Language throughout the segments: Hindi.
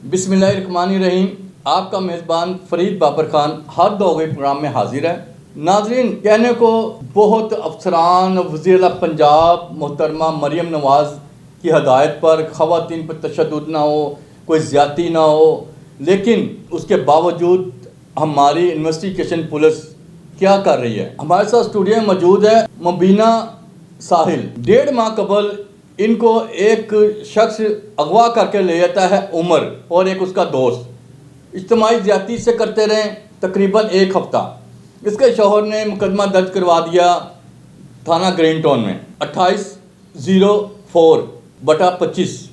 बिस्मिल्लाहिर्रहमानिर्रहीम। आपका मेज़बान फ़रीद बाबर ख़ान हर दौगे प्रोग्राम में हाजिर है। नाज़रीन, कहने को बहुत अफसरान वज़ीर पंजाब मोहतरमा मरियम नवाज़ की हदायत पर ख़वातीन पर तशद्दुद ना हो, कोई ज़्यादती ना हो, लेकिन उसके बावजूद हमारी इन्वेस्टिगेशन पुलिस क्या कर रही है। हमारे साथ स्टूडियो में मौजूद है मुबीना साहिल। 1.5 माह कबल इनको एक शख्स अगवा करके ले जाता है उमर और एक उसका दोस्त, इज्तिमाई ज़्यादती से करते रहे तकरीबन 1 हफ़्ता। इसके शौहर ने मुकदमा दर्ज करवा दिया थाना ग्रीन टाउन में 2804/25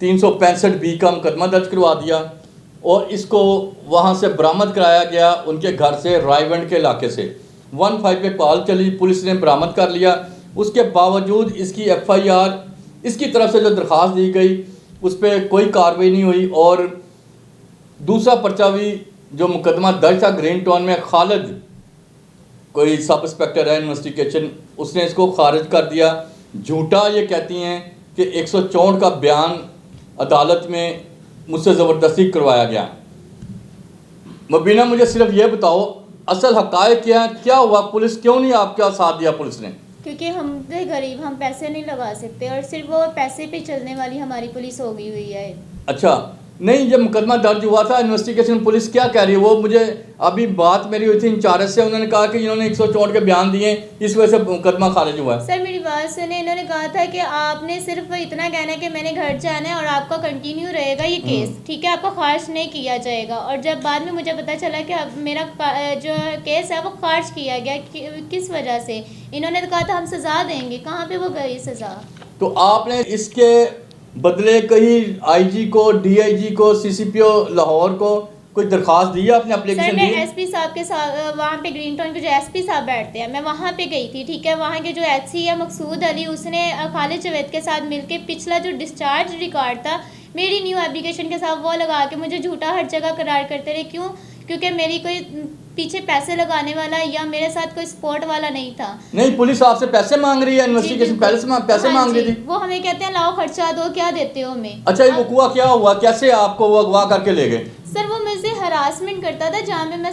365B का मुकदमा दर्ज करवा दिया और इसको वहाँ से बरामद कराया गया उनके घर से, रायवंड के इलाके से। 15 पे कॉल चली, पुलिस ने बरामद कर लिया। उसके बावजूद इसकी FIR, इसकी तरफ से जो दरख्वास्त दी गई उस पर कोई कार्रवाई नहीं हुई। और दूसरा पर्चा भी जो मुकदमा दर्ज था ग्रीन टाउन में, खालिद कोई सब इंस्पेक्टर है इन्वेस्टिगेशन, उसने इसको खारिज कर दिया। झूठा ये कहती हैं कि 164 का बयान अदालत में मुझसे ज़बरदस्ती करवाया गया। मुबीना, मुझे सिर्फ ये बताओ असल हक़ाइक़ क्या हुआ? पुलिस क्यों नहीं आपका साथ दिया? पुलिस ने, क्योंकि हम थे गरीब, हम पैसे नहीं लगा सकते और सिर्फ वो पैसे पे चलने वाली हमारी पुलिस हो गई हुई है। अच्छा, नहीं, जब मुकदमा दर्ज हुआ था इन्वेस्टिगेशन पुलिस क्या कह रही है? वो मुझे अभी बात मेरी हुई थी इंचार्ज से, उन्होंने कहा कि इन्होंने 164 के बयान दिए, इस वजह से मुकदमा खारिज हुआ है। सर मेरी बात सुने, इन्होंने कहा था कि आपने सिर्फ इतना कहना है कि मैंने घर जाना है और आपका कंटिन्यू रहेगा ये केस, ठीक है, आपको खारिज नहीं किया जाएगा। और जब बाद में मुझे पता चला कि अब मेरा जो केस है वो खारिज किया गया, किस वजह से? इन्होंने तो कहा था हम सज़ा देंगे, कहाँ पर वो गई सज़ा? तो आपने इसके बदले कहीं IG को, DIG को, CCPO लाहौर को कोई दरख्वास्त दी है? आपने एप्लीकेशन दी? सर मैं SP साहब के साथ वहाँ पे ग्रीन टाउन के जो SP साहब बैठते हैं, मैं वहाँ पे गई थी, ठीक है। वहाँ के जो HC है मकसूद अली, उसने खालिद जवेद के साथ मिलके पिछला जो डिस्चार्ज रिकॉर्ड था मेरी न्यू एप्लीकेशन के साथ वो लगा के मुझे झूठा हर जगह करार करते रहे। क्यों? क्योंकि मेरी कोई पीछे पैसे लगाने वाला या मेरे साथ कोई सपोर्ट वाला नहीं था। नहीं, पुलिस आपसे पैसे मांग रही है, इन्वेस्टिगेशन पैसे मांग रही थी। वो हमें कहते हैं लाओ खर्चा दो, क्या देते हो हमें? अच्छा, ये वक़ुआ क्या हुआ? कैसे आपको वो अगवा करके ले गए? सर वो मुझसे हरासमेंट करता था, जहाँ पे मैं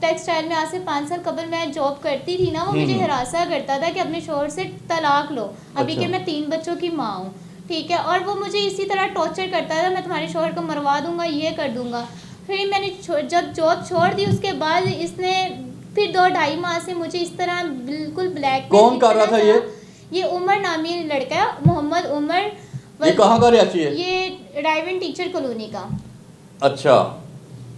टेक्सटाइल में आज से 5 साल कबल मैं जॉब करती थी ना, वो मुझे हरासा करता था कि अपने शोहर से तलाक लो, अभी के मैं 3 बच्चों की माँ हूँ, ठीक है। और वो मुझे इसी तरह टॉर्चर करता था, मैं तुम्हारे शोहर को मरवा दूंगा, ये कर दूंगा। फिर मैंने जब जॉब छोड़ दी उसके बाद इसने फिर 2-2.5 माह से मुझे इस तरह बिल्कुल ब्लैक। कौन कर रहा था ये उमर नामी लड़का है, मोहम्मद उमर। ये कहाँ का रहती है? ये रायवन टीचर कॉलोनी का। अच्छा,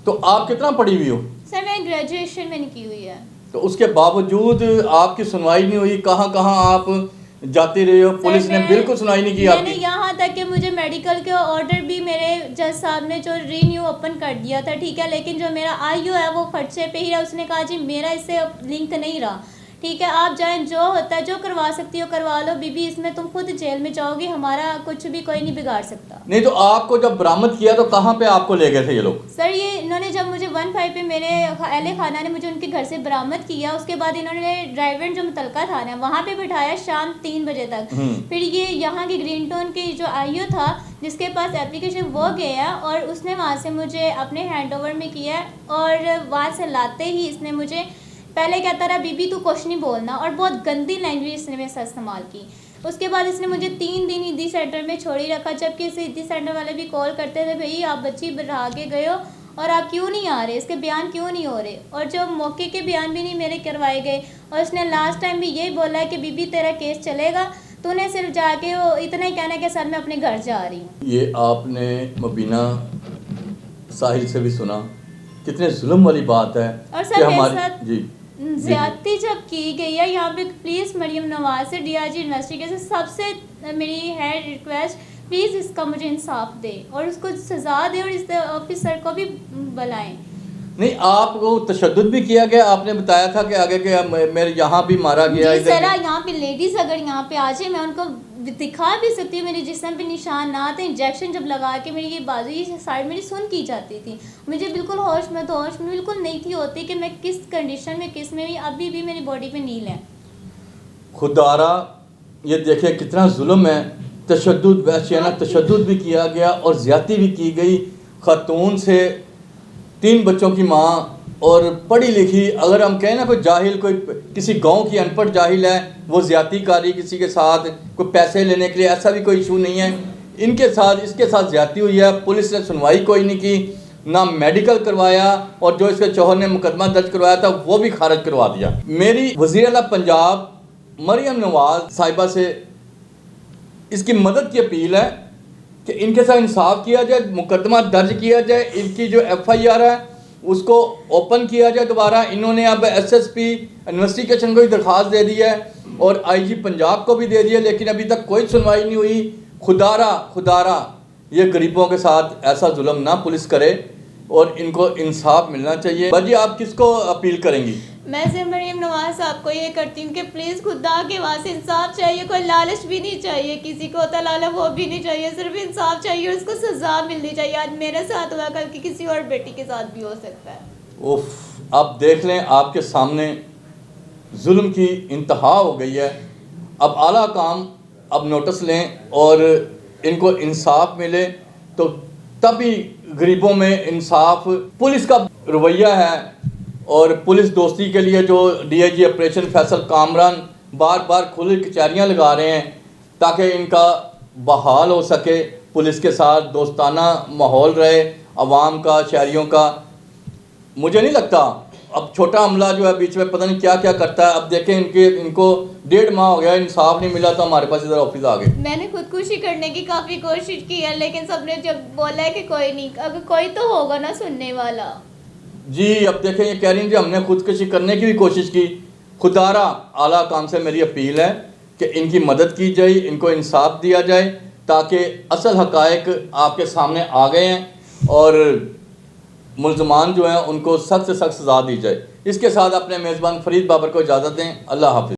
तो आप कितना पढ़ी हुई हो? सर मैं ग्रेजुएशन मैंने की हुई है। तो उसके बावजूद आपकी सुनवाई नहीं हुई? कहाँ कहाँ आप जाती रही हो? पुलिस ने बिल्कुल सुनवाई नहीं की आपकी? यहाँ तक कि मुझे मेडिकल के ऑर्डर भी मेरे जज साहब ने जो रीन्यू ओपन कर दिया था, ठीक है, लेकिन जो मेरा IU है वो खर्चे पे ही है। उसने कहा जी मेरा इससे लिंक नहीं रहा, ठीक है, आप जाएं, जो होता है जो करवा सकती हो करवा लो, बीबी इसमें तुम खुद जेल में जाओगी, हमारा कुछ भी कोई नहीं बिगाड़ सकता। नहीं, तो आपको जब बरामद किया तो कहाँ पे आपको ले गए थे ये लोग? सर ये इन्होंने जब मुझे 15 पे मेरे अहले खाना ने मुझे उनके घर से बरामद किया, उसके बाद इन्होंने ड्राइवर जो मुतलका थाना है वहाँ पे बिठाया शाम 3 बजे तक। फिर ये यहाँ के ग्रीन टाउन के जो IU था जिसके पास एप्लीकेशन वो गया और उसने वहाँ से मुझे अपने हैंड ओवर में किया और वहाँ से लाते ही इसने मुझे पहले कहता रहा बीबी तू कुछ नहीं बोलना, और बहुत गंदी लैंग्वेज इसने मेरे साथ इस्तेमाल की। उसके बाद इसने मुझे 3 दिन ईदी सेंटर में छोड़ी रखा, जबकि इस ईदी सेंटर वाले भी कॉल करते थे भाई आप बच्ची बढ़ा के गए हो और आप क्यों नहीं आ रहे, इसके बयान क्यों नहीं हो रहे, और जो मौके के बयान भी नहीं मेरे करवाए गए। और उसने लास्ट टाइम भी यही बोला है कि बीबी तेरा केस चलेगा, तूने सिर्फ जाके वो इतना ही कहना है कि सर मैं अपने घर जा रही हूँ। ये आपने मुबीना साहिल से भी सुना, कितने जुल्म वाली बात है। और सर मेरे साथ जी ज्यादती जब की गई है यहाँ पे, प्लीज़ मरियम नवाज से DIG इन्वेस्टिगेशन सबसे मेरी है रिक्वेस्ट, प्लीज़ इसका मुझे इंसाफ दे और उसको सज़ा दे और इस ऑफिसर को भी बुलाएं। नहीं, आपको तशद्दुद भी किया गया, आपने बताया था कि आगे के मेरे यहाँ भी मारा गया। सर यहाँ पे लेडीज़ अगर यहाँ पे आ जाए मैं उनको दिखा भी सकती हूँ, मेरे जिस्म पे निशान ना थे, इंजेक्शन जब लगा के मेरी ये बाजू ये साइड मेरी सुन की जाती थी, मुझे बिल्कुल होश में बिल्कुल नहीं थी होती कि मैं किस कंडीशन में किस में भी, अभी भी मेरी बॉडी पे नील है। खुदारा ये देखिए कितना जुल्म है, तशद्दुद, वहशियाना तशद्दुद भी किया गया और ज़्यादती भी की गई। खातून से 3 बच्चों की माँ और पढ़ी लिखी, अगर हम कहें ना कोई जाहिल, कोई किसी गांव की अनपढ़ जाहिल है, वो ज़्यादतीकारी किसी के साथ, कोई पैसे लेने के लिए, ऐसा भी कोई इशू नहीं है। इनके साथ, इसके साथ ज़्यादती हुई है, पुलिस ने सुनवाई कोई नहीं की, ना मेडिकल करवाया, और जो इसके शौहर ने मुकदमा दर्ज करवाया था वो भी खारिज करवा दिया। मेरी वज़ीर आला पंजाब मरियम नवाज़ साहिबा से इसकी मदद की अपील है कि इनके साथ इंसाफ किया जाए, मुकदमा दर्ज किया जाए, इनकी जो FIR है उसको ओपन किया जाए दोबारा। इन्होंने अब SSP इन्वेस्टिगेशन को ही दरख्वास्त दे दी है और IG पंजाब को भी दे दी है, लेकिन अभी तक कोई सुनवाई नहीं हुई। खुदारा ये गरीबों के साथ ऐसा जुल्म ना पुलिस करे और इनको इंसाफ मिलना चाहिए। बाजी, आप किसको अपील करेंगी? मैं सिर्फ मरियम नवाज साहब को ये करती हूँ कि प्लीज़ खुदा के वहाँ से इंसाफ चाहिए, कोई लालच भी नहीं चाहिए किसी को, तलाला वो भी नहीं चाहिए, सिर्फ इंसाफ चाहिए और उसको सज़ा मिलनी चाहिए। आज मेरे साथ हुआ, कल की किसी और बेटी के साथ भी हो सकता है। उफ, आप देख लें, आपके सामने जुल्म की इंतहा हो गई है। अब आला काम अब नोटिस लें और इनको इंसाफ मिले तो तभी गरीबों में इंसाफ। पुलिस का रवैया है और पुलिस दोस्ती के लिए जो DIG ऑपरेशन फैसल कामरान बार बार खुली कचहरियाँ लगा रहे हैं ताकि इनका बहाल हो सके, पुलिस के साथ दोस्ताना माहौल रहे अवाम का, शहरियों का। मुझे नहीं लगता अब छोटा अमला जो है बीच में पता नहीं क्या क्या करता है। अब देखें, इनको 1.5 माह हो गया, इंसाफ नहीं मिला तो हमारे पास इधर ऑफिस आ गए। मैंने खुदकुशी करने की काफ़ी कोशिश की है, लेकिन सबने जब बोला है कि कोई नहीं, अगर कोई तो होगा ना सुनने वाला। जी, अब देखें, ये कह रही हैं कि हमने खुदकुशी करने की भी कोशिश की। खुदारा आला काम से मेरी अपील है कि इनकी मदद की जाए, इनको इंसाफ दिया जाए ताकि असल हकायक आपके सामने आ गए हैं और मुल्ज़मान जो हैं उनको सख्त से सख्त सज़ा दी जाए। इसके साथ अपने मेज़बान फरीद बाबर को इजाज़त दें। अल्लाह हाफ़िज़।